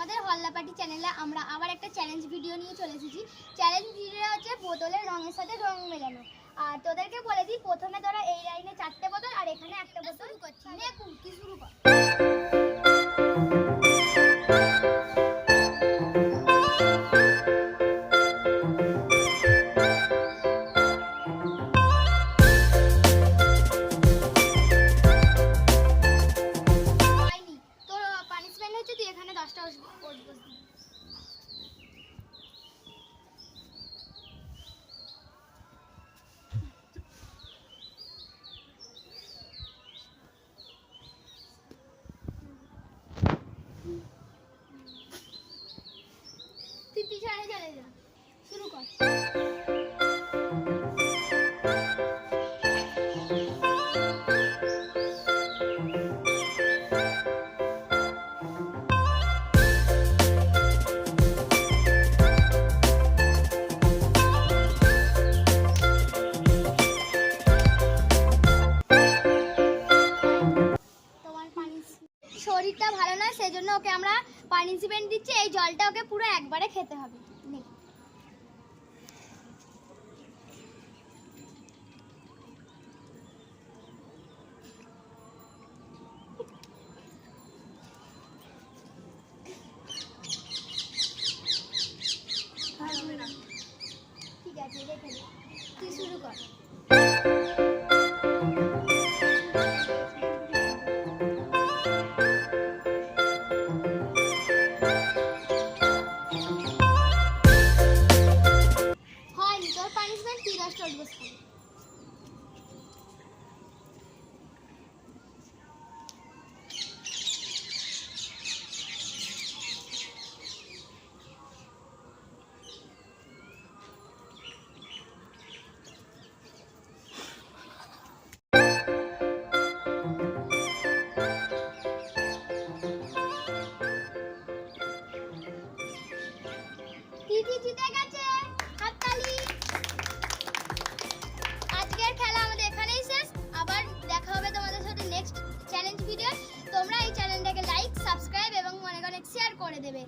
আমাদের হল্লাপাটি চ্যানেলে আমরা আবার একটা চ্যালেঞ্জ ভিডিও নিয়ে চলে এসেছি। চ্যালেঞ্জ ভিডিও হচ্ছে বোতলের রঙের সাথে রং মেলানো। আর তোদেরকে বলে দিই, প্রথমে তোরা এই লাইনে 4টে বোতল আর এখানে একটা বোতল করছি। কি শুরু কর। তুই এখানে 10টা তুই পিছনে চলে যা, শুরু কর। শরীরটা ভালো না, সেজন্য ওকে আমরা পানিশমেন্ট দিচ্ছি। এই জলটা ওকে পুরো একবারে খেতে হবে। ঠিক আছে, রেখে দে, তুই শুরু কর। তুই 10টা উঠবস খাবি। দিদি জিতে গেছে, হাততালি। আজকের খেলা আমাদের এখানেই শেষ। আবার দেখা হবে তোমাদের সাথে নেক্সট চ্যালেঞ্জ ভিডিও। তোমরা এই চ্যানেলটাকে লাইক, সাবস্ক্রাইব এবং অনেক শেয়ার করে দেবে।